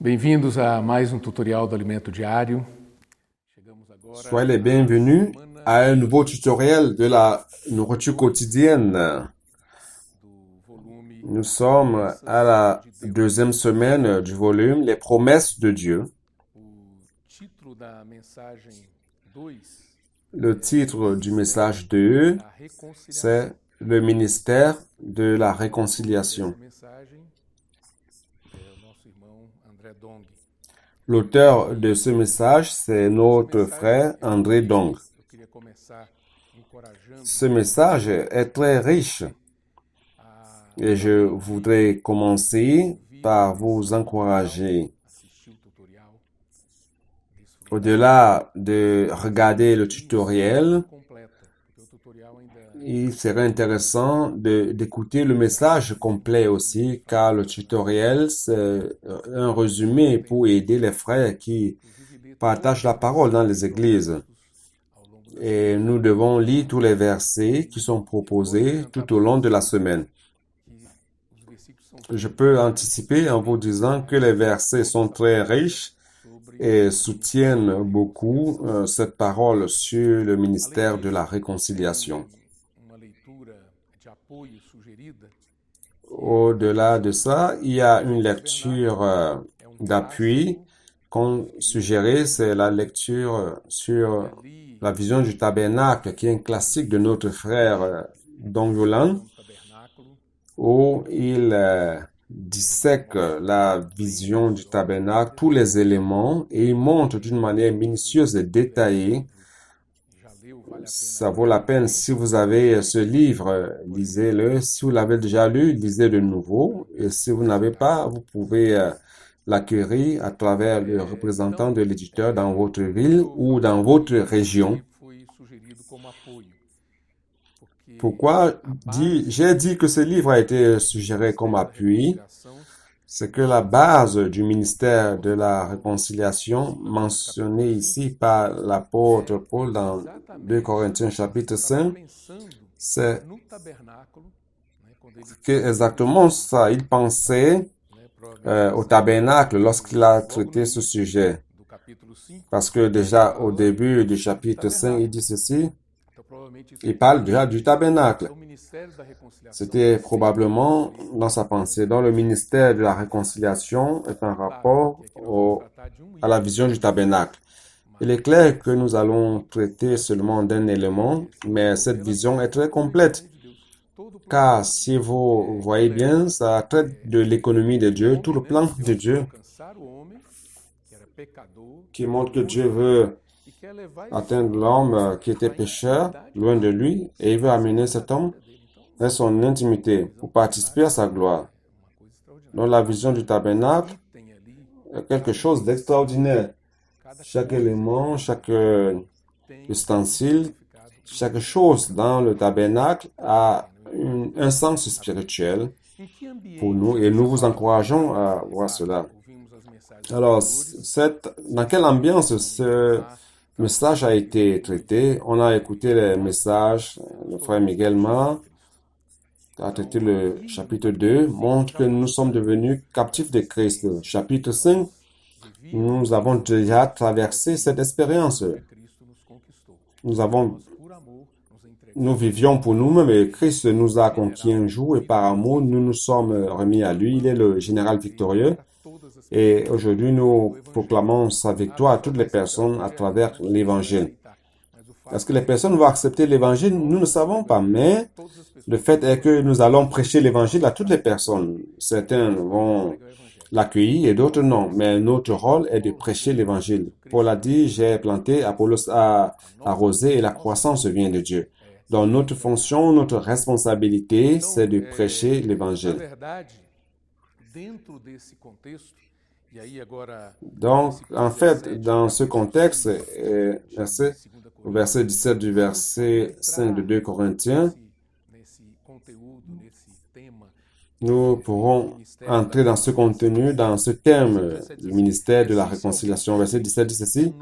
Bem-vindos a mais tutorial do Alimento Diário. Soyez les bienvenus à un nouveau tutoriel de la nourriture quotidienne. Nous sommes à la deuxième semaine du volume Les promesses de Dieu. Le titre du message 2, c'est le ministère de la réconciliation. L'auteur de ce message, c'est notre frère André Dong. Ce message est très riche et je voudrais commencer par vous encourager. Au-delà de regarder le tutoriel, il serait intéressant d'écouter le message complet aussi, car le tutoriel, c'est un résumé pour aider les frères qui partagent la parole dans les églises. Et nous devons lire tous les versets qui sont proposés tout au long de la semaine. Je peux anticiper en vous disant que les versets sont très riches et soutiennent beaucoup cette parole sur le ministère de la réconciliation. Au-delà de ça, il y a une lecture d'appui qu'on suggérait, c'est la lecture sur la vision du tabernacle, qui est un classique de notre frère Dong Yolan, où il dissèque la vision du tabernacle, tous les éléments, et il montre d'une manière minutieuse et détaillée. Ça vaut la peine. Si vous avez ce livre, lisez-le. Si vous l'avez déjà lu, lisez de nouveau. Et si vous n'avez pas, vous pouvez l'acquérir à travers le représentant de l'éditeur dans votre ville ou dans votre région. Pourquoi j'ai dit que ce livre a été suggéré comme appui? C'est que la base du ministère de la réconciliation mentionnée ici par l'apôtre Paul dans 2 Corinthiens chapitre 5, c'est que exactement ça. Il pensait au tabernacle lorsqu'il a traité ce sujet. Parce que déjà au début du chapitre 5, il dit ceci. Il parle déjà du tabernacle. C'était probablement dans sa pensée. Donc le ministère de la réconciliation est en rapport à la vision du tabernacle. Il est clair que nous allons traiter seulement d'un élément, mais cette vision est très complète. Car si vous voyez bien, ça traite de l'économie de Dieu, tout le plan de Dieu, qui montre que Dieu veut atteindre l'homme qui était pécheur, loin de lui, et il veut amener cet homme dans son intimité pour participer à sa gloire. Dans la vision du tabernacle, il y a quelque chose d'extraordinaire. Chaque élément, chaque ustensile, chaque chose dans le tabernacle a un sens spirituel pour nous et nous vous encourageons à voir cela. Alors, dans quelle ambiance ce message a été traité? On a écouté les messages, le frère Miguel Ma a traité le chapitre 2, montre que nous sommes devenus captifs de Christ. Le chapitre 5, nous avons déjà traversé cette expérience. Nous vivions pour nous-mêmes et Christ nous a conquis un jour et par amour, nous nous sommes remis à lui. Il est le général victorieux. Et aujourd'hui, nous proclamons sa victoire à toutes les personnes à travers l'Évangile. Est-ce que les personnes vont accepter l'Évangile? Nous ne savons pas, mais le fait est que nous allons prêcher l'Évangile à toutes les personnes. Certains vont l'accueillir et d'autres non, mais notre rôle est de prêcher l'Évangile. Paul a dit, j'ai planté, Apollos a arrosé et la croissance vient de Dieu. Donc notre fonction, notre responsabilité, c'est de prêcher l'Évangile. Donc, en fait, dans ce contexte, verset 17 du verset 5 de 2 Corinthiens, nous pourrons entrer dans ce contenu, dans ce thème du ministère de la réconciliation. Verset 17 dit ceci.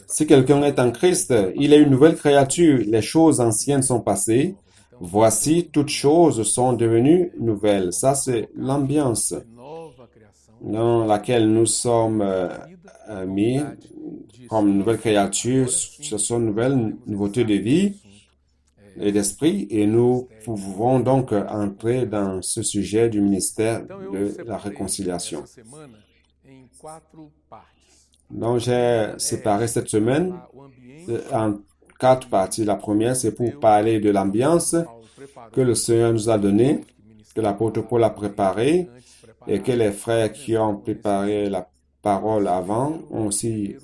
Si quelqu'un est en Christ, il est une nouvelle créature. Les choses anciennes sont passées. Voici, toutes choses sont devenues nouvelles. Ça, c'est l'ambiance. dans laquelle nous sommes mis comme nouvelle créature, ce sont une nouvelle nouveauté de vie et d'esprit, et nous pouvons donc entrer dans ce sujet du ministère de la réconciliation. Donc, j'ai séparé cette semaine en 4 parties. La première, c'est pour parler de l'ambiance que le Seigneur nous a donnée, que l'apôtre Paul a préparé, et que les frères qui ont préparé la parole avant ont aussi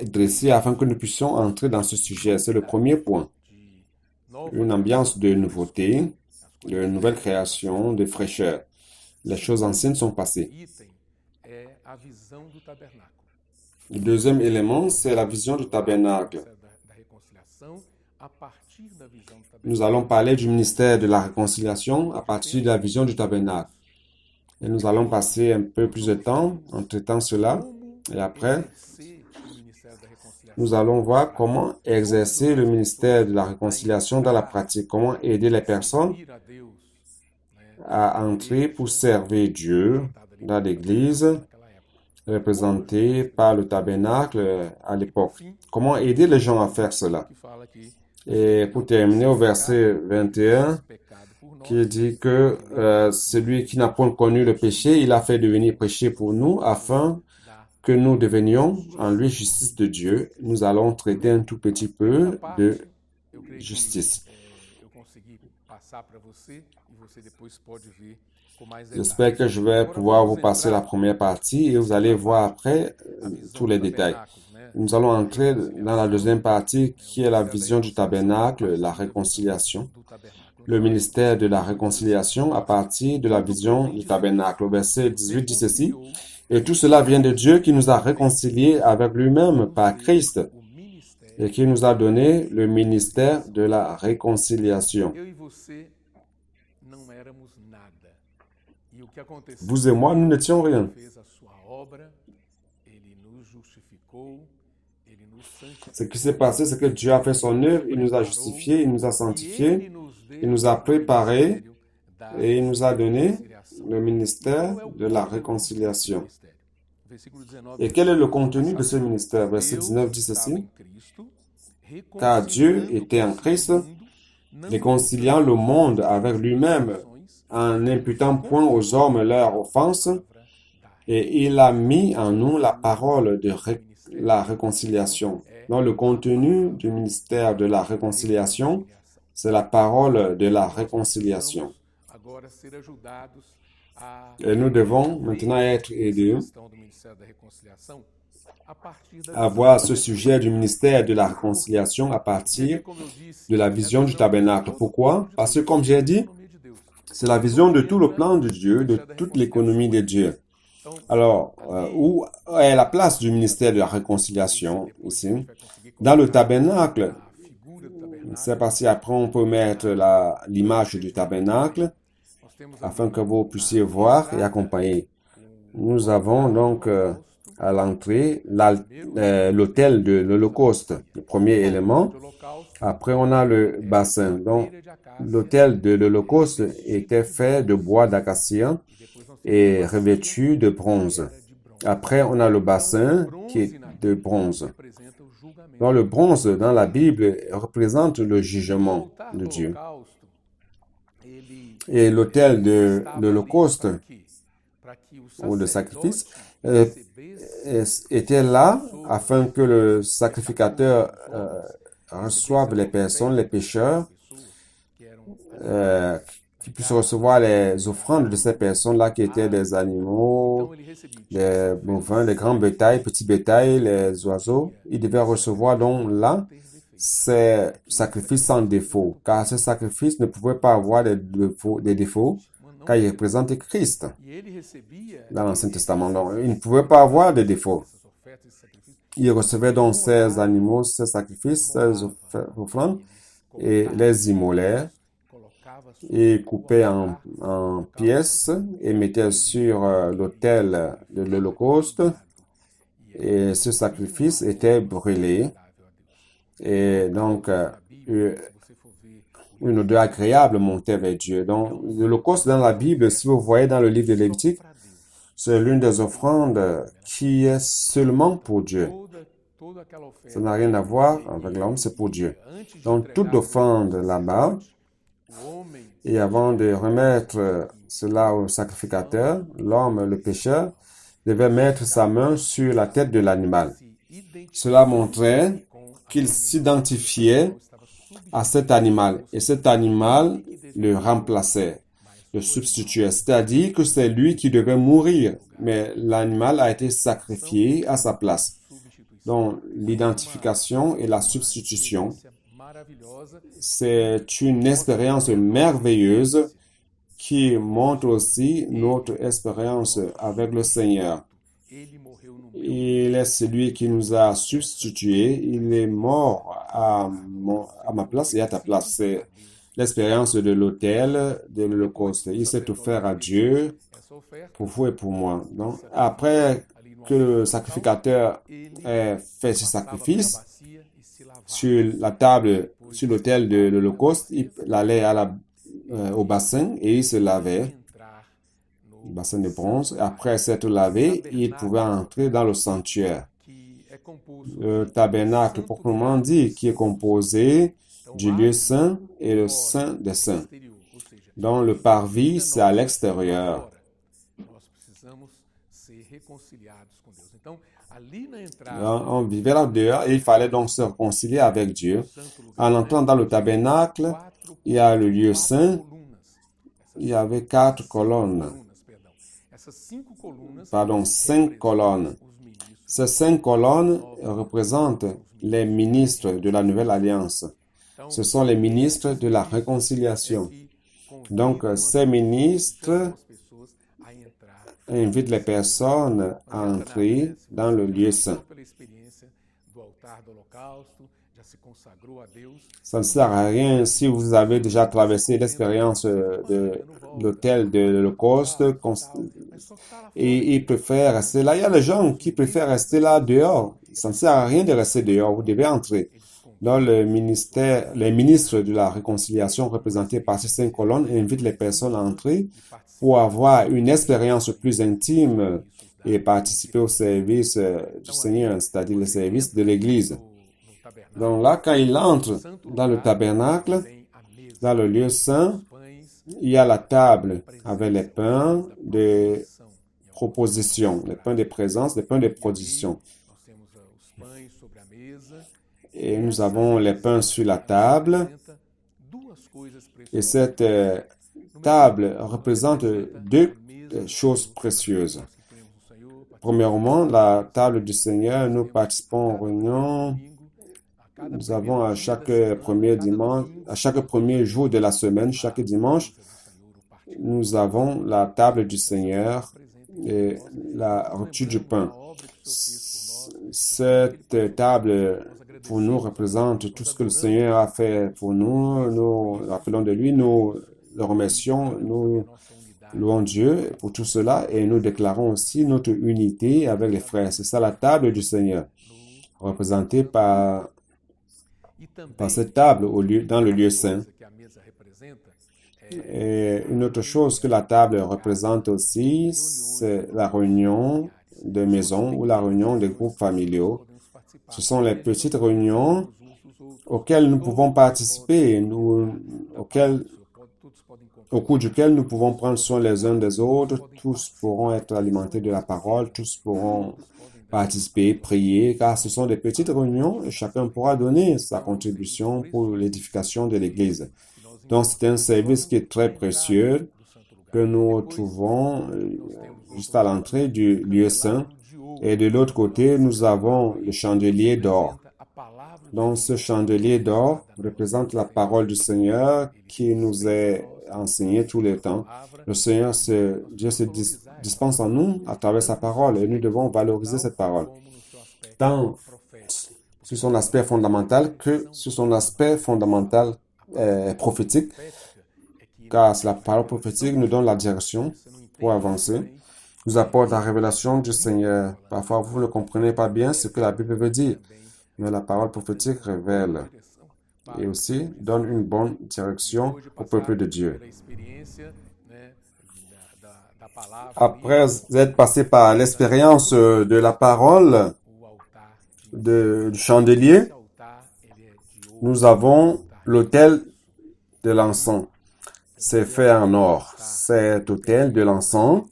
dressé afin que nous puissions entrer dans ce sujet. C'est le premier point. Une ambiance de nouveauté, de nouvelle création, de fraîcheur. Les choses anciennes sont passées. Le deuxième élément, c'est la vision du tabernacle. Nous allons parler du ministère de la réconciliation à partir de la vision du tabernacle. Et nous allons passer un peu plus de temps en traitant cela. Et après, nous allons voir comment exercer le ministère de la réconciliation dans la pratique, comment aider les personnes à entrer pour servir Dieu dans l'Église, représentée par le tabernacle à l'époque. Comment aider les gens à faire cela? Et pour terminer au verset 21, qui dit que celui qui n'a point connu le péché, il a fait devenir péché pour nous, afin que nous devenions en lui justice de Dieu. Nous allons traiter un tout petit peu de justice. J'espère que je vais pouvoir vous passer la première partie et vous allez voir après tous les détails. Nous allons entrer dans la deuxième partie qui est la vision du tabernacle, la réconciliation. Le ministère de la réconciliation à partir de la vision du tabernacle. Au verset 18 dit ceci: et tout cela vient de Dieu qui nous a réconciliés avec lui-même par Christ et qui nous a donné le ministère de la réconciliation. Vous et moi, nous n'étions rien. Ce qui s'est passé, c'est que Dieu a fait son œuvre, il nous a justifiés, il nous a sanctifiés, il nous a préparés et il nous a donné le ministère de la réconciliation. Et quel est le contenu de ce ministère? Verset 19 dit ceci: car Dieu était en Christ, réconciliant le monde avec lui-même, en n'imputant point aux hommes leurs offenses, et il a mis en nous la parole de la réconciliation. Donc, le contenu du ministère de la réconciliation, c'est la parole de la réconciliation. Et nous devons maintenant être aidés à voir ce sujet du ministère de la réconciliation à partir de la vision du tabernacle. Pourquoi? Parce que, comme j'ai dit, c'est la vision de tout le plan de Dieu, de toute l'économie de Dieu. Alors, où est la place du ministère de la réconciliation ici? Dans le tabernacle, c'est parce qu'après on peut mettre l'image du tabernacle afin que vous puissiez voir et accompagner. Nous avons donc à l'entrée l'autel de l'Holocauste, le premier élément. Après, on a le bassin. Donc, l'autel de l'Holocauste était fait de bois d'acacia et revêtu de bronze. Après, on a le bassin qui est de bronze. Donc, le bronze dans la Bible représente le jugement de Dieu. Et l'autel de l'Holocauste, ou le sacrifice, était là afin que le sacrificateur reçoive les personnes, les pécheurs, qui puissent recevoir les offrandes de ces personnes-là qui étaient des animaux, des bovins, des grands bétails, petits bétails, les oiseaux. Ils devaient recevoir donc là ces sacrifices sans défaut, car ces sacrifices ne pouvaient pas avoir des défauts, car ils représentaient Christ dans l'Ancien Testament. Donc, ils ne pouvaient pas avoir de défauts. Ils recevaient donc ces animaux, ces sacrifices, ces offrandes, et les immolaient, et coupaient en pièces, et mettaient sur l'autel de l'Holocauste, et ce sacrifice était brûlé. Et donc, une odeur agréable montait vers Dieu. Donc, l'Holocauste dans la Bible, si vous voyez dans le livre de Lévitique, C'est l'une des offrandes qui est seulement pour Dieu. Ça n'a rien à voir avec l'homme, c'est pour Dieu. Donc, toute offrande là-bas, et avant de remettre cela au sacrificateur, l'homme, le pécheur, devait mettre sa main sur la tête de l'animal. Cela montrait qu'il s'identifiait à cet animal, et cet animal le remplaçait, le substituait, c'est-à-dire que c'est lui qui devait mourir, mais l'animal a été sacrifié à sa place. Donc, l'identification et la substitution, c'est une expérience merveilleuse qui montre aussi notre expérience avec le Seigneur. Il est celui qui nous a substitués. Il est mort à ma place et à ta place. C'est l'expérience de l'autel, de l'Holocauste. Il s'est offert à Dieu pour vous et pour moi. Donc, après que le sacrificateur ait fait ce sacrifice, sur la table, sur l'autel de l'Holocauste, il allait au bassin et il se lavait, le bassin de bronze. Après s'être lavé, il pouvait entrer dans le sanctuaire. Le tabernacle, proprement dit, qui est composé du lieu saint et le saint des saints. Donc le parvis, c'est à l'extérieur. On vivait là dehors et il fallait donc se réconcilier avec Dieu. En entrant dans le tabernacle, il y a le lieu saint. Il y avait 4 colonnes. Pardon, 5 colonnes. Ces 5 colonnes représentent les ministres de la Nouvelle Alliance. Ce sont les ministres de la réconciliation. Donc, ces ministres invitent les personnes à entrer dans le lieu saint. Ça ne sert à rien si vous avez déjà traversé l'expérience de l'autel de l'Holocauste et ils préfèrent rester là. Il y a des gens qui préfèrent rester là dehors. Ça ne sert à rien de rester dehors. Vous devez entrer. Dans le ministère, les ministres de la réconciliation représentés par ces 5 colonnes invitent les personnes à entrer pour avoir une expérience plus intime et participer au service du Seigneur, c'est-à-dire le service de l'Église. Donc là, quand il entre dans le tabernacle, dans le lieu saint, il y a la table avec les pains de proposition, les pains de présence, les pains de proposition. Et nous avons les pains sur la table. Et cette table représente 2 choses précieuses. Premièrement, la table du Seigneur, nous participons aux réunions. Nous avons à chaque premier dimanche, à chaque premier jour de la semaine, chaque dimanche, nous avons la table du Seigneur et la rupture du pain. Cette table, pour nous, représente tout ce que le Seigneur a fait pour nous. Nous rappelons de lui, nous le remercions, nous louons Dieu pour tout cela et nous déclarons aussi notre unité avec les frères. C'est ça la table du Seigneur, représentée par cette table dans le lieu saint. Et une autre chose que la table représente aussi, c'est la réunion de maison ou la réunion des groupes familiaux. Ce sont les petites réunions auxquelles nous pouvons participer, au cours duquel nous pouvons prendre soin les uns des autres. Tous pourront être alimentés de la parole, tous pourront participer, prier, car ce sont des petites réunions et chacun pourra donner sa contribution pour l'édification de l'Église. Donc, c'est un service qui est très précieux que nous trouvons juste à l'entrée du lieu saint. Et de l'autre côté, nous avons le chandelier d'or. Donc, ce chandelier d'or représente la parole du Seigneur qui nous est enseignée tout le temps. Le Seigneur, Dieu se dispense en nous à travers sa parole et nous devons valoriser cette parole. Tant sur son aspect fondamental que sur son aspect fondamental prophétique, car la parole prophétique nous donne la direction pour avancer, nous apporte la révélation du Seigneur. Parfois, vous ne comprenez pas bien ce que la Bible veut dire, mais la parole prophétique révèle et aussi donne une bonne direction au peuple de Dieu. après être passé par l'expérience de la parole, du chandelier, nous avons l'autel de l'encens. C'est fait en or. Cet autel de l'encens,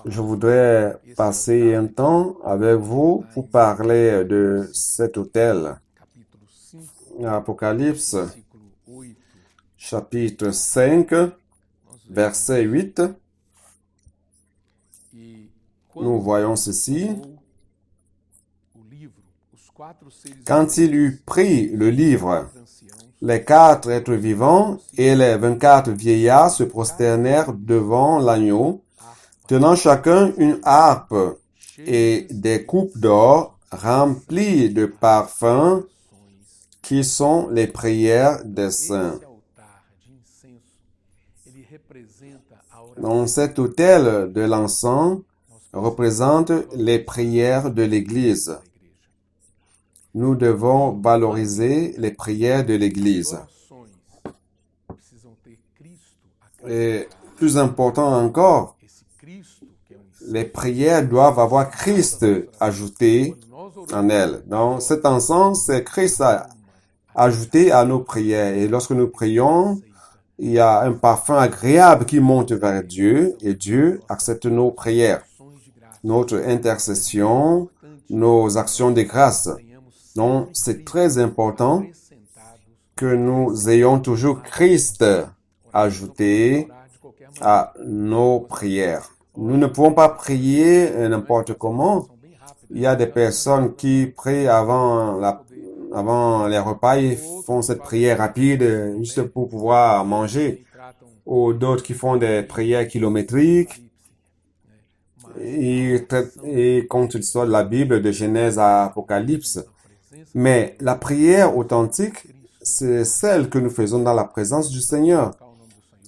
je voudrais passer un temps avec vous pour parler de cet autel. Apocalypse, chapitre 5, verset 8. Nous voyons ceci. Quand il eut pris le livre, les 4 êtres vivants et les 24 vieillards se prosternèrent devant l'agneau, tenant chacun une harpe et des coupes d'or remplies de parfums qui sont les prières des saints. Donc cet autel de l'encens représente les prières de l'Église. Nous devons valoriser les prières de l'Église. Et plus important encore, les prières doivent avoir Christ ajouté en elles. Donc cet encens, c'est Christ ajouté à nos prières. Et lorsque nous prions, il y a un parfum agréable qui monte vers Dieu et Dieu accepte nos prières, notre intercession, nos actions de grâce. Donc, c'est très important que nous ayons toujours Christ ajouté à nos prières. Nous ne pouvons pas prier n'importe comment. Il y a des personnes qui prient avant les repas, ils font cette prière rapide juste pour pouvoir manger. Ou d'autres qui font des prières kilométriques. Et comptent l'histoire de la Bible, de Genèse à Apocalypse. Mais la prière authentique, c'est celle que nous faisons dans la présence du Seigneur.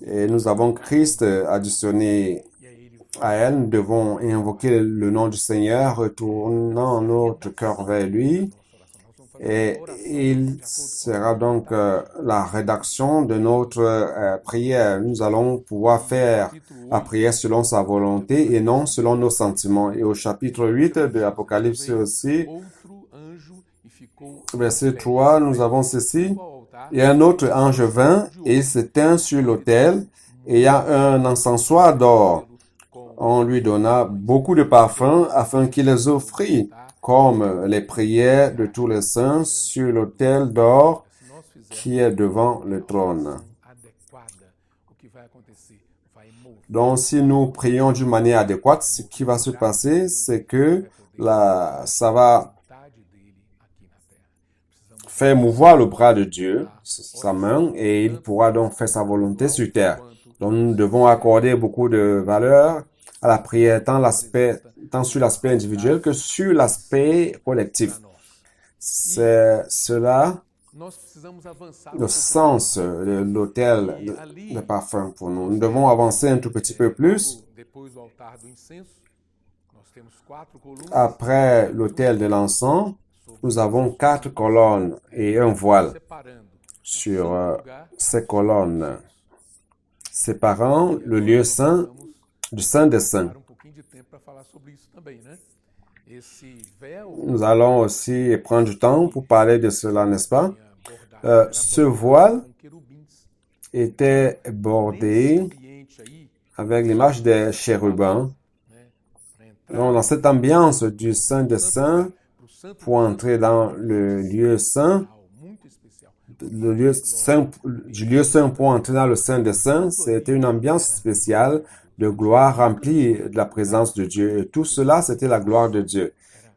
Et nous avons Christ additionné à elle. Nous devons invoquer le nom du Seigneur, retournant notre cœur vers lui. Et il sera donc la rédaction de notre prière. Nous allons pouvoir faire la prière selon sa volonté et non selon nos sentiments. Et au chapitre 8 de l'Apocalypse aussi, verset 3, nous avons ceci. Et un autre ange vint et s'éteint sur l'autel, et il y a un encensoir d'or. On lui donna beaucoup de parfums afin qu'il les offrît, comme les prières de tous les saints sur l'autel d'or qui est devant le trône. Donc, si nous prions d'une manière adéquate, ce qui va se passer, c'est que ça va faire mouvoir le bras de Dieu, sa main, et il pourra donc faire sa volonté sur terre. Donc, nous devons accorder beaucoup de valeur à la prière, tant sur l'aspect individuel que sur l'aspect collectif. C'est cela le sens de l'autel de parfum pour nous. Nous devons avancer un tout petit peu plus. Après l'autel de l'encens, nous avons 4 colonnes et un voile sur ces colonnes, séparant le lieu saint du Saint des Saints. Nous allons aussi prendre du temps pour parler de cela, n'est-ce pas? Ce voile était bordé avec l'image des chérubins. Donc, dans cette ambiance du Saint des Saints, pour entrer dans le lieu saint, du lieu saint pour entrer dans le Saint des Saints, c'était une ambiance spéciale de gloire remplie de la présence de Dieu. Et tout cela, c'était la gloire de Dieu.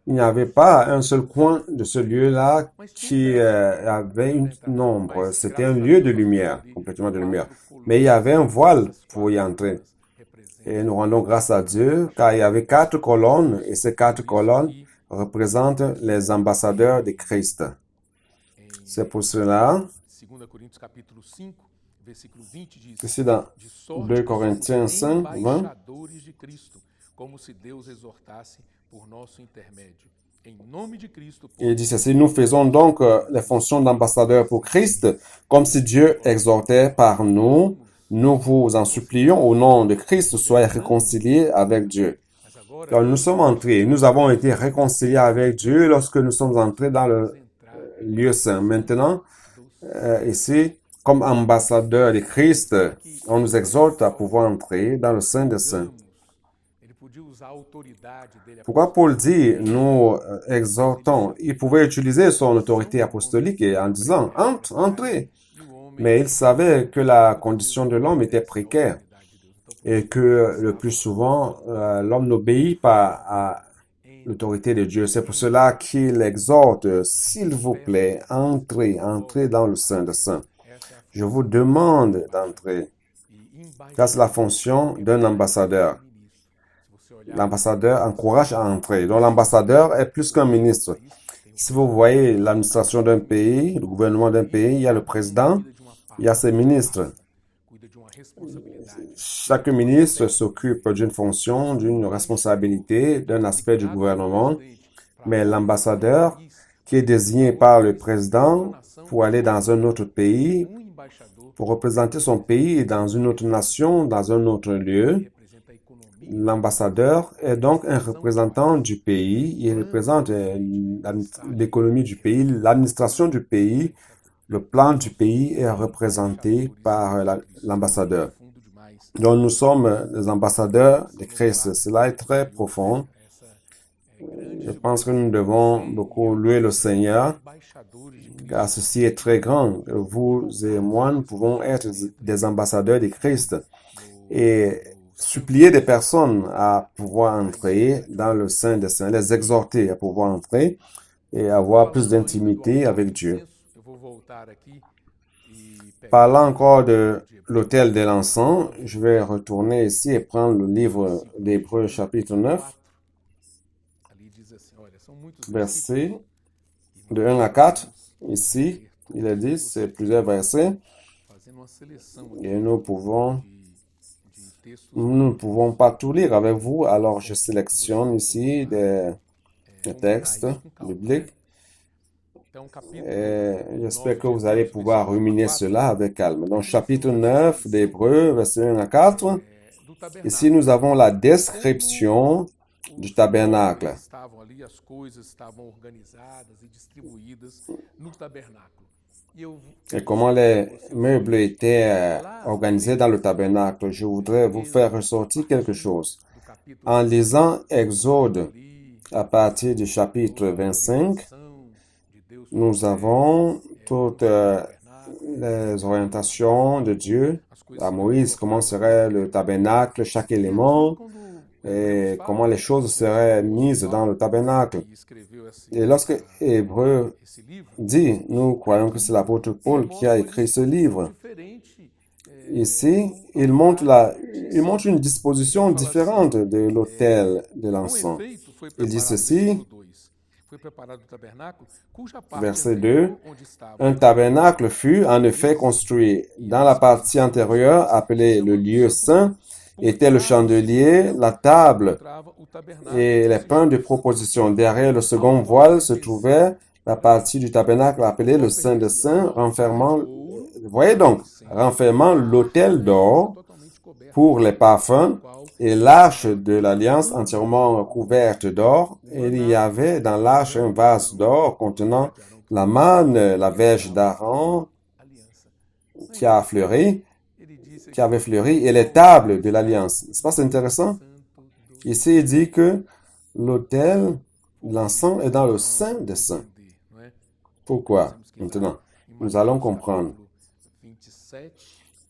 Il n'y avait pas un seul coin de ce lieu-là qui avait une ombre. C'était un lieu de lumière, complètement de lumière. Mais il y avait un voile pour y entrer. Et nous rendons grâce à Dieu, car il y avait 4 colonnes, et ces 4 colonnes représentent les ambassadeurs de Christ. C'est pour cela, ici dans 2 Corinthiens 5, 20, il dit ceci: nous faisons donc les fonctions d'ambassadeurs pour Christ, comme si Dieu exhortait par nous, nous vous en supplions au nom de Christ, soyez réconciliés avec Dieu. Donc, nous sommes entrés, nous avons été réconciliés avec Dieu lorsque nous sommes entrés dans le lieu saint. Maintenant, ici, comme ambassadeurs de Christ, on nous exhorte à pouvoir entrer dans le Saint des Saints. Pourquoi Paul dit, nous exhortons, il pouvait utiliser son autorité apostolique en disant, entrez. Mais il savait que la condition de l'homme était précaire et que le plus souvent, l'homme n'obéit pas à l'autorité de Dieu. C'est pour cela qu'il exhorte, s'il vous plaît, entrez dans le Saint des Saints. Je vous demande d'entrer. Ça, c'est la fonction d'un ambassadeur. L'ambassadeur encourage à entrer. Donc, l'ambassadeur est plus qu'un ministre. Si vous voyez l'administration d'un pays, le gouvernement d'un pays, il y a le président, il y a ses ministres. Chaque ministre s'occupe d'une fonction, d'une responsabilité, d'un aspect du gouvernement. Mais l'ambassadeur, qui est désigné par le président pour aller dans un autre pays, pour représenter son pays dans une autre nation, dans un autre lieu, l'ambassadeur est donc un représentant du pays. Il représente l'économie du pays, l'administration du pays. Le plan du pays est représenté par l'ambassadeur. Donc, nous sommes les ambassadeurs de Christ. Cela est très profond. Je pense que nous devons beaucoup louer le Seigneur, car ceci est très grand. Vous et moi, nous pouvons être des ambassadeurs de Christ et supplier des personnes à pouvoir entrer dans le Saint des Saints, les exhorter à pouvoir entrer et avoir plus d'intimité avec Dieu. Parlant encore de l'autel de l'encens, je vais retourner ici et prendre le livre d'Hébreux chapitre 9, versets de 1 à 4. Ici, il est dit, c'est plusieurs versets, et nous ne pouvons pas tout lire avec vous, alors je sélectionne ici des textes bibliques. Et j'espère que vous allez pouvoir ruminer cela avec calme. Donc, chapitre 9 d'Hébreux, versets 1 à 4. Ici, nous avons la description du tabernacle. Et comment les meubles étaient organisés dans le tabernacle. Je voudrais vous faire ressortir quelque chose. En lisant Exode à partir du chapitre 25, nous avons toutes les orientations de Dieu à Moïse, comment serait le tabernacle, chaque élément, et comment les choses seraient mises dans le tabernacle. Et lorsque Hébreu dit, nous croyons que c'est l'apôtre Paul qui a écrit ce livre. Ici, il montre une disposition différente de l'autel de l'encens. Il dit ceci, verset 2, un tabernacle fut en effet construit. Dans la partie antérieure, appelée le lieu saint, était le chandelier, la table et les pains de proposition. Derrière le second voile se trouvait la partie du tabernacle appelée le Saint des Saints, renfermant l'autel d'or pour les parfums et l'arche de l'alliance entièrement couverte d'or. Et il y avait dans l'arche un vase d'or contenant la manne, la verge d'Aaron qui avait fleuri et les tables de l'alliance. C'est pas intéressant? Ici, il dit que l'autel, l'encens est dans le Saint des Saints. Pourquoi? Maintenant, nous allons comprendre.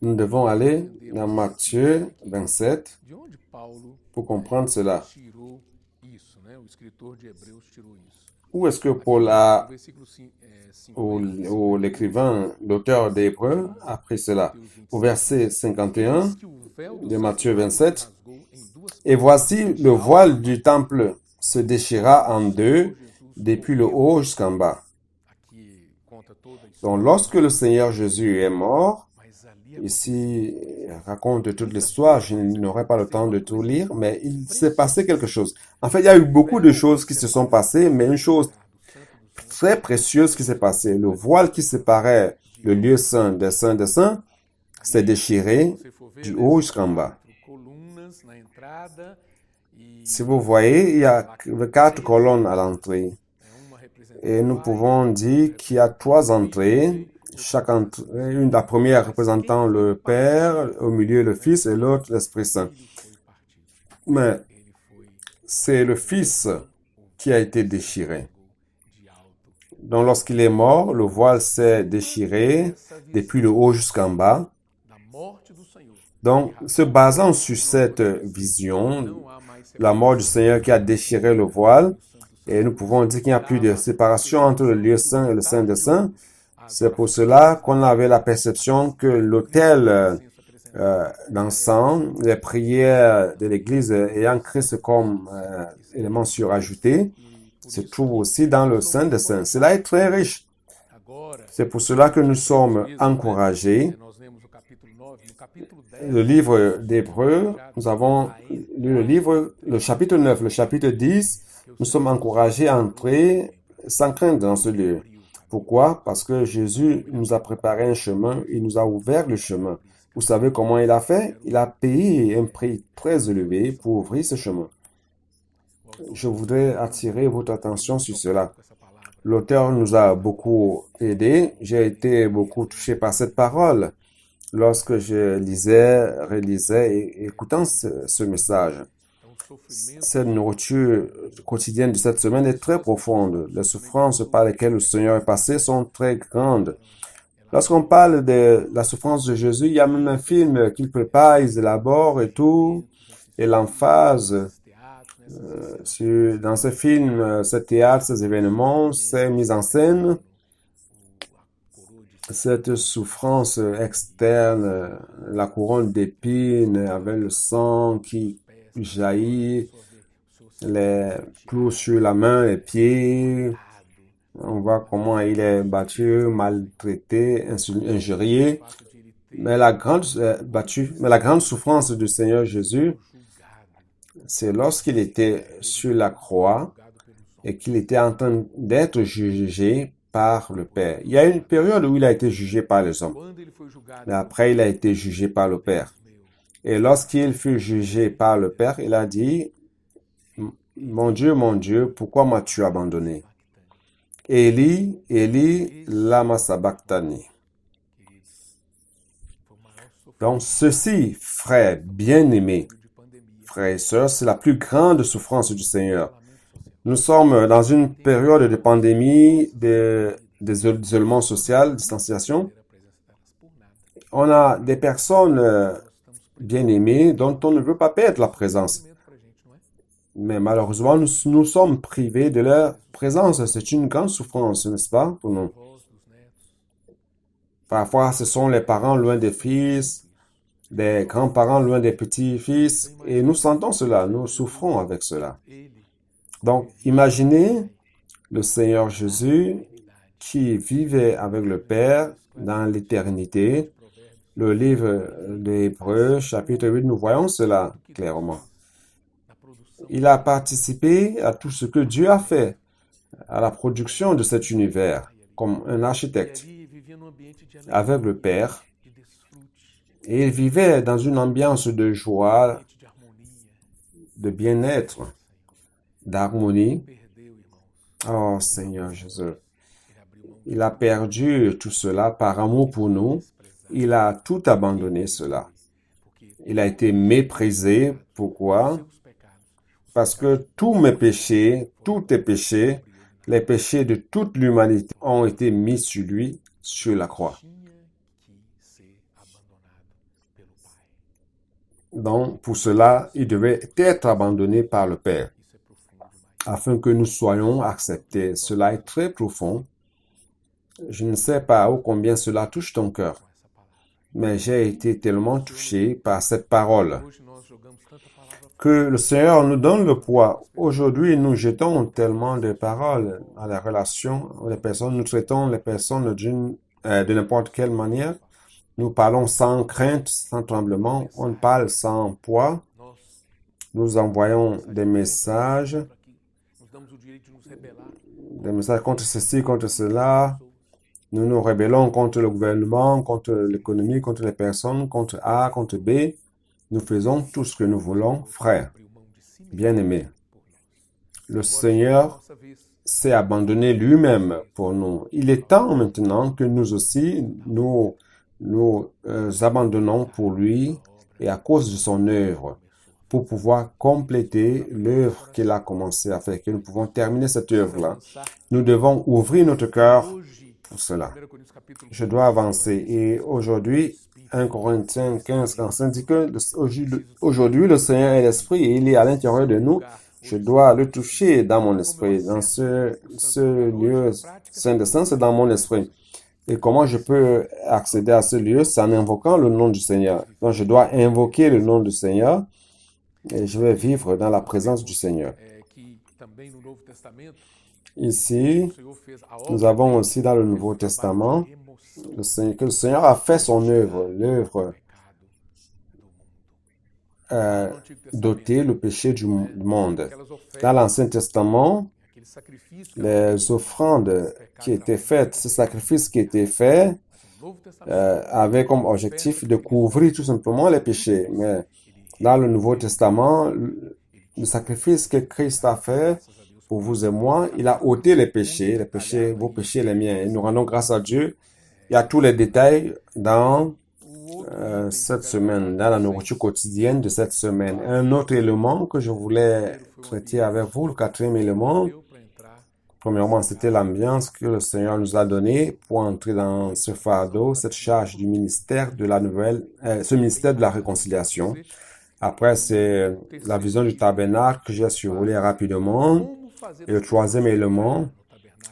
Nous devons aller dans Matthieu 27 pour comprendre cela. Où est-ce que Paul ou l'écrivain, l'auteur d'Hébreux, a pris cela? Au verset 51 de Matthieu 27. Et voici le voile du temple se déchira en deux, depuis le haut jusqu'en bas. Donc, lorsque le Seigneur Jésus est mort, ici, il raconte toute l'histoire, je n'aurai pas le temps de tout lire, mais il s'est passé quelque chose. En fait, il y a eu beaucoup de choses qui se sont passées, mais une chose très précieuse qui s'est passée. Le voile qui séparait le lieu saint des saints s'est déchiré du haut jusqu'en bas. Si vous voyez, il y a 4 colonnes à l'entrée. Et nous pouvons dire qu'il y a 3 entrées. Chaque entrée, la première représentant le Père, au milieu le Fils et l'autre l'Esprit Saint. Mais c'est le Fils qui a été déchiré. Donc lorsqu'il est mort, le voile s'est déchiré depuis le haut jusqu'en bas. Donc, se basant sur cette vision, la mort du Seigneur qui a déchiré le voile, et nous pouvons dire qu'il n'y a plus de séparation entre le lieu saint et le Saint des Saints. C'est pour cela qu'on avait la perception que l'autel d'encens, les prières de l'Église ayant Christ comme élément surajouté, se trouvent aussi dans le Saint des Saints. Cela est très riche. C'est pour cela que nous sommes encouragés. Le livre d'Hébreux, nous avons lu le chapitre 9, le chapitre 10, nous sommes encouragés à entrer sans crainte dans ce lieu. Pourquoi? Parce que Jésus nous a préparé un chemin, il nous a ouvert le chemin. Vous savez comment il a fait? Il a payé un prix très élevé pour ouvrir ce chemin. Je voudrais attirer votre attention sur cela. L'auteur nous a beaucoup aidé. J'ai été beaucoup touché par cette parole lorsque je lisais, relisais et écoutant ce message. Cette nourriture quotidienne de cette semaine est très profonde. Les souffrances par lesquelles le Seigneur est passé sont très grandes. Lorsqu'on parle de la souffrance de Jésus, il y a même un film qu'il prépare, ils élaborent et tout, et l'emphase dans ce film, ce théâtre, ces événements, ces mises en scène, cette souffrance externe, la couronne d'épines avec le sang qui jaillit, les clous sur la main, les pieds. On voit comment il est battu, maltraité, injurié. Mais la grande souffrance du Seigneur Jésus, c'est lorsqu'il était sur la croix et qu'il était en train d'être jugé par le Père. Il y a une période où il a été jugé par les hommes, mais après il a été jugé par le Père. Et lorsqu'il fut jugé par le Père, il a dit, mon Dieu, pourquoi m'as-tu abandonné? Eli, Eli, lama sabachthani. Donc ceci, frères bien-aimés, frères et sœurs, c'est la plus grande souffrance du Seigneur. Nous sommes dans une période de pandémie, d'isolement social, distanciation. On a des personnes bien-aimées dont on ne veut pas perdre la présence. Mais malheureusement, nous sommes privés de leur présence. C'est une grande souffrance, n'est-ce pas, pour nous? Parfois, ce sont les parents loin des fils, des grands-parents loin des petits-fils, et nous sentons cela, nous souffrons avec cela. Donc, imaginez le Seigneur Jésus qui vivait avec le Père dans l'éternité. Le livre d'Hébreux, chapitre 8, nous voyons cela clairement. Il a participé à tout ce que Dieu a fait, à la production de cet univers, comme un architecte, avec le Père. Et il vivait dans une ambiance de joie, de bien-être, d'harmonie. Oh Seigneur Jésus, il a perdu tout cela par amour pour nous. Il a tout abandonné cela. Il a été méprisé. Pourquoi? Parce que tous mes péchés, tous tes péchés, les péchés de toute l'humanité ont été mis sur lui, sur la croix. Donc, pour cela, il devait être abandonné par le Père, afin que nous soyons acceptés. Cela est très profond. Je ne sais pas combien cela touche ton cœur, mais j'ai été tellement touché par cette parole que le Seigneur nous donne le poids. Aujourd'hui, nous jetons tellement de paroles à la relation des personnes. Nous traitons les personnes de n'importe quelle manière. Nous parlons sans crainte, sans tremblement. On parle sans poids. Nous envoyons des messages contre ceci, contre cela. Nous nous rébellons contre le gouvernement, contre l'économie, contre les personnes, contre A, contre B. Nous faisons tout ce que nous voulons, frères, bien-aimés. Le Seigneur s'est abandonné lui-même pour nous. Il est temps maintenant que nous aussi, nous abandonnons pour lui et à cause de son œuvre, pour pouvoir compléter l'œuvre qu'il a commencé à faire, que nous pouvons terminer cette œuvre-là. Nous devons ouvrir notre cœur pour cela. Je dois avancer. Et aujourd'hui, 1 Corinthiens 15, 45 dit que aujourd'hui, le Seigneur est l'Esprit et il est à l'intérieur de nous. Je dois le toucher dans mon esprit. Dans ce lieu saint de saint, c'est dans mon esprit. Et comment je peux accéder à ce lieu? C'est en invoquant le nom du Seigneur. Donc, je dois invoquer le nom du Seigneur et je vais vivre dans la présence du Seigneur. Ici, nous avons aussi dans le Nouveau Testament que le Seigneur a fait son œuvre, l'œuvre d'ôter le péché du monde. Dans l'Ancien Testament, les offrandes qui étaient faites, ce sacrifice qui était fait, avait comme objectif de couvrir tout simplement les péchés. Mais dans le Nouveau Testament, le sacrifice que Christ a fait pour vous et moi, il a ôté les péchés, vos péchés, les miens. Et nous rendons grâce à Dieu. Il y a tous les détails dans cette semaine, dans la nourriture quotidienne de cette semaine. Un autre élément que je voulais traiter avec vous, le quatrième élément, premièrement, c'était l'ambiance que le Seigneur nous a donnée pour entrer dans ce fardeau, cette charge du ministère de la nouvelle, ce ministère de la réconciliation. Après, c'est la vision du tabernacle que j'ai survolé rapidement. Et le troisième élément,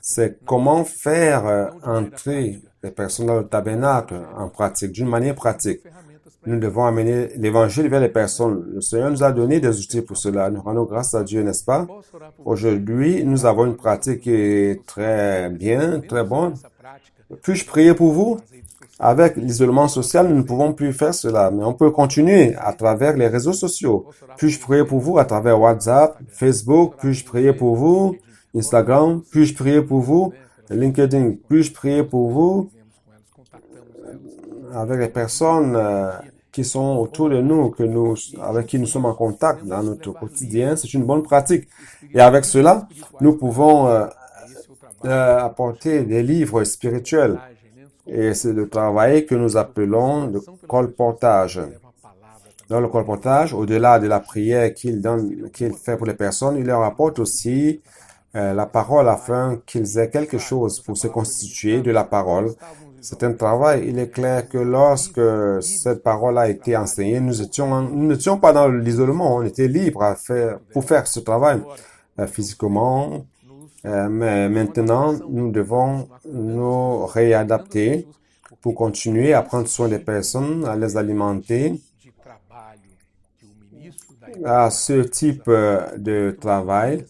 c'est comment faire entrer les personnes dans le tabernacle en pratique, d'une manière pratique. Nous devons amener l'évangile vers les personnes. Le Seigneur nous a donné des outils pour cela. Nous rendons grâce à Dieu, n'est-ce pas? Aujourd'hui, nous avons une pratique qui est très bien, très bonne. Puis-je prier pour vous? Avec l'isolement social, nous ne pouvons plus faire cela, mais on peut continuer à travers les réseaux sociaux. Puis-je prier pour vous à travers WhatsApp, Facebook? Puis-je prier pour vous? Instagram? Puis-je prier pour vous? LinkedIn? Puis-je prier pour vous? Avec les personnes qui sont autour de nous, avec qui nous sommes en contact dans notre quotidien, c'est une bonne pratique. Et avec cela, nous pouvons apporter des livres spirituels. Et c'est le travail que nous appelons le colportage. Dans le colportage, au-delà de la prière qu'il fait pour les personnes, il leur apporte aussi la parole afin qu'ils aient quelque chose pour se constituer de la parole. C'est un travail. Il est clair que lorsque cette parole a été enseignée, nous n'étions pas dans l'isolement, on était libres pour faire ce travail physiquement. Mais maintenant, nous devons nous réadapter pour continuer à prendre soin des personnes, à les alimenter. À ce type de travail,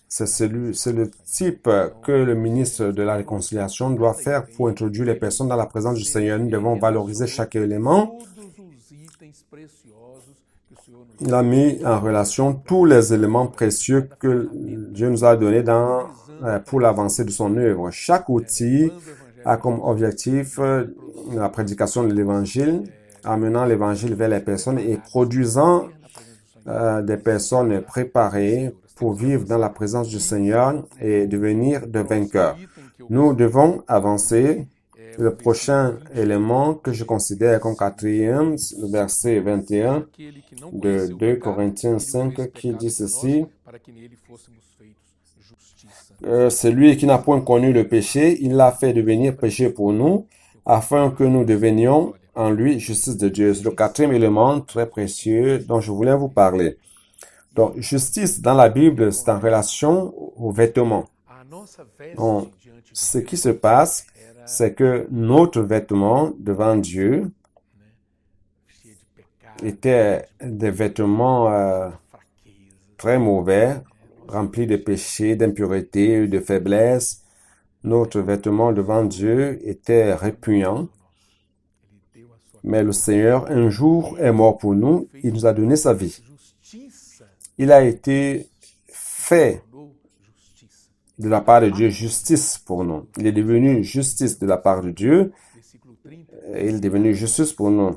c'est le type que le ministre de la Réconciliation doit faire pour introduire les personnes dans la présence du Seigneur. Nous devons valoriser chaque élément. Il a mis en relation tous les éléments précieux que Dieu nous a donnés pour l'avancée de son œuvre. Chaque outil a comme objectif la prédication de l'Évangile, amenant l'Évangile vers les personnes et produisant des personnes préparées pour vivre dans la présence du Seigneur et devenir des vainqueurs. Nous devons avancer. Le prochain élément que je considère comme quatrième, le verset 21 de 2 Corinthiens 5 qui dit ceci. Celui qui n'a point connu le péché, il l'a fait devenir péché pour nous, afin que nous devenions en lui justice de Dieu. C'est le quatrième élément très précieux dont je voulais vous parler. Donc, justice dans la Bible, c'est en relation aux vêtements. Donc, ce qui se passe, c'est que notre vêtement devant Dieu était des vêtements très mauvais, remplis de péchés, d'impuretés, de faiblesses. Notre vêtement devant Dieu était répugnant. Mais le Seigneur, un jour, est mort pour nous. Il nous a donné sa vie. Il a été fait de la part de Dieu justice pour nous. Il est devenu justice de la part de Dieu. Et il est devenu justice pour nous.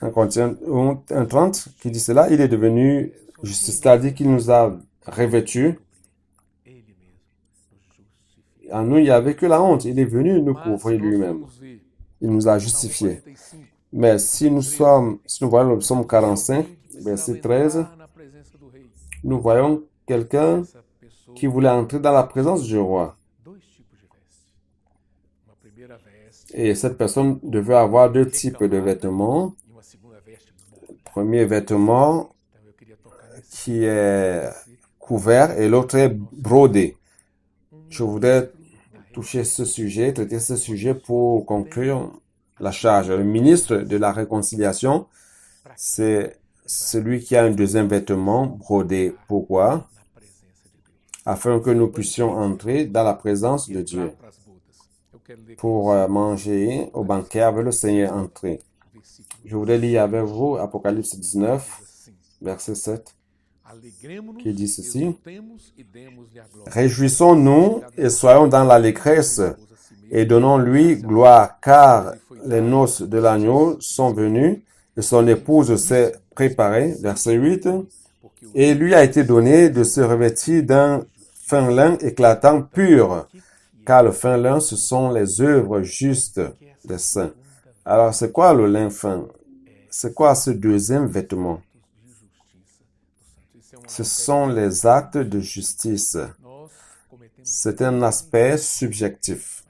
Un Corinthiens 1:30 qui dit cela, il est devenu justice, c'est-à-dire qu'il nous a revêtus. En nous, il n'y avait que la honte. Il est venu nous couvrir lui-même. Il nous a justifiés. Mais si nous voyons le psaume 45, verset 13, nous voyons quelqu'un qui voulait entrer dans la présence du roi. Et cette personne devait avoir deux types de vêtements. Premier vêtement qui est couvert et l'autre est brodé. Je voudrais toucher ce sujet, traiter ce sujet pour conclure la charge. Le ministre de la Réconciliation, c'est celui qui a un deuxième vêtement brodé. Pourquoi? Afin que nous puissions entrer dans la présence de Dieu. Pour manger au banquet avec le Seigneur entré. Je voudrais lire avec vous Apocalypse 19, verset 7, qui dit ceci. Réjouissons-nous et soyons dans l'allégresse et donnons-lui gloire, car les noces de l'agneau sont venues et son épouse s'est préparée. Verset 8. Et lui a été donné de se revêtir d'un fin lin éclatant pur, car le fin lin, ce sont les œuvres justes des saints. Alors, c'est quoi le lin fin? C'est quoi ce deuxième vêtement? Ce sont les actes de justice. C'est un aspect subjectif.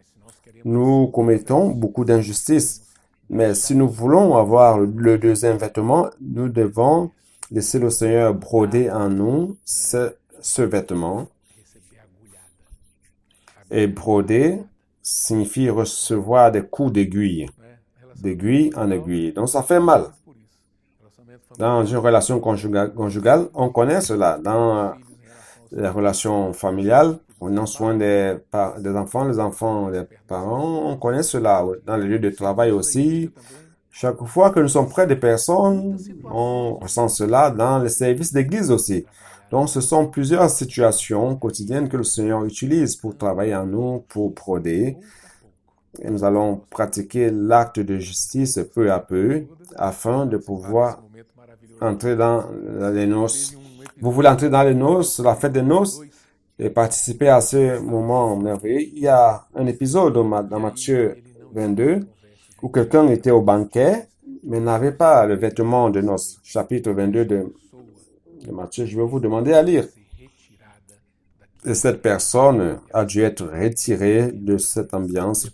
Nous commettons beaucoup d'injustices, mais si nous voulons avoir le deuxième vêtement, nous devons laisser le Seigneur broder en nous ce vêtement. Et broder signifie recevoir des coups d'aiguille en aiguille. Donc, ça fait mal. Dans une relation conjugale, on connaît cela. Dans les relations familiales, on a soin des enfants, les enfants des parents, on connaît cela. Dans les lieux de travail aussi, chaque fois que nous sommes près des personnes, on ressent cela dans les services d'église aussi. Donc, ce sont plusieurs situations quotidiennes que le Seigneur utilise pour travailler en nous, pour broder. Et nous allons pratiquer l'acte de justice peu à peu afin de pouvoir entrer dans les noces. Vous voulez entrer dans les noces, la fête des noces, et participer à ce moment merveilleux. Il y a un épisode dans Matthieu 22 où quelqu'un était au banquet, mais n'avait pas le vêtement de noces. Chapitre 22 de Matthieu, je vais vous demander à lire. Et cette personne a dû être retirée de cette ambiance.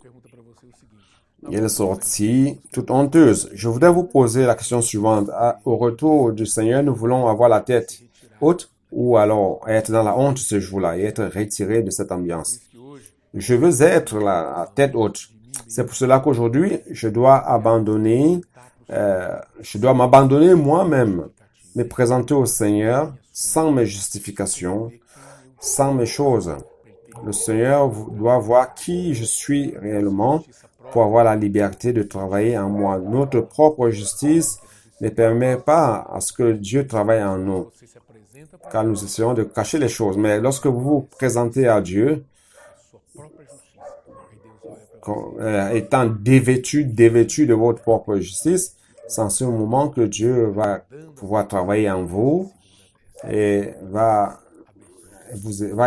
Elle est sortie toute honteuse. Je voudrais vous poser la question suivante. Au retour du Seigneur, nous voulons avoir la tête haute ou alors être dans la honte ce jour-là et être retiré de cette ambiance. Je veux être la tête haute. C'est pour cela qu'aujourd'hui, je dois m'abandonner moi-même, me présenter au Seigneur sans mes justifications, sans mes choses. Le Seigneur doit voir qui je suis réellement pour avoir la liberté de travailler en moi. Notre propre justice ne permet pas à ce que Dieu travaille en nous, car nous essayons de cacher les choses. Mais lorsque vous vous présentez à Dieu, étant dévêtu de votre propre justice, c'est en ce moment que Dieu va pouvoir travailler en vous et va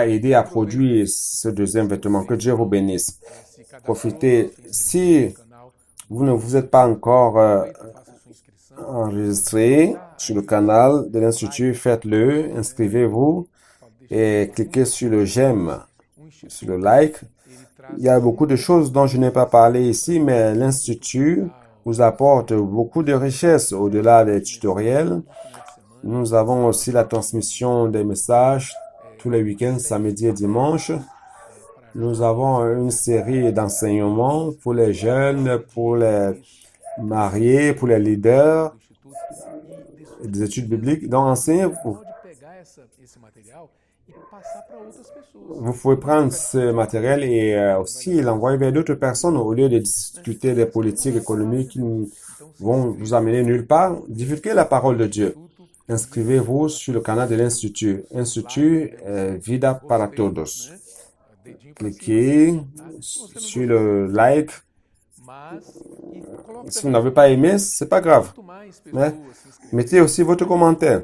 aider à produire ce deuxième vêtement. Que Dieu vous bénisse. Profitez. Si vous ne vous êtes pas encore enregistré sur le canal de l'Institut, faites-le, inscrivez-vous et cliquez sur le j'aime, sur le like. Il y a beaucoup de choses dont je n'ai pas parlé ici, mais l'Institut vous apporte beaucoup de richesses au-delà des tutoriels. Nous avons aussi la transmission des messages tous les week-ends, samedi et dimanche. Nous avons une série d'enseignements pour les jeunes, pour les mariés, pour les leaders, des études bibliques. Donc, enseignez-vous. Vous pouvez prendre ce matériel et aussi l'envoyer vers d'autres personnes au lieu de discuter des politiques économiques qui vont vous amener nulle part. Divulguez la parole de Dieu. inscrivez-vous sur le canal de l'Institut. Institut Vida para Todos. Cliquez sur le like. Si vous n'avez pas aimé, c'est pas grave. Mais mettez aussi votre commentaire.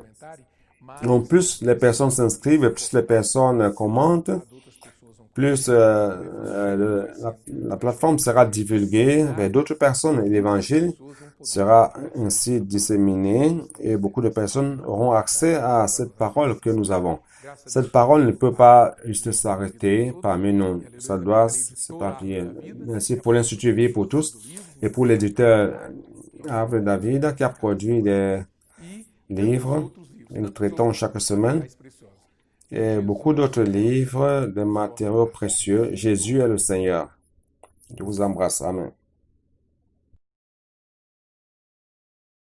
En plus, les personnes s'inscrivent, plus les personnes commentent, plus la plateforme sera divulguée vers d'autres personnes et l'évangile sera ainsi disséminé et beaucoup de personnes auront accès à cette parole que nous avons. Cette parole ne peut pas juste s'arrêter parmi nous. Ça doit s'éparpiller. Merci pour l'Institut Vie pour tous et pour l'éditeur Arbre David qui a produit des livres et nous traitons chaque semaine. Et beaucoup d'autres livres, des matériaux précieux. Jésus est le Seigneur. Je vous embrasse. Amen.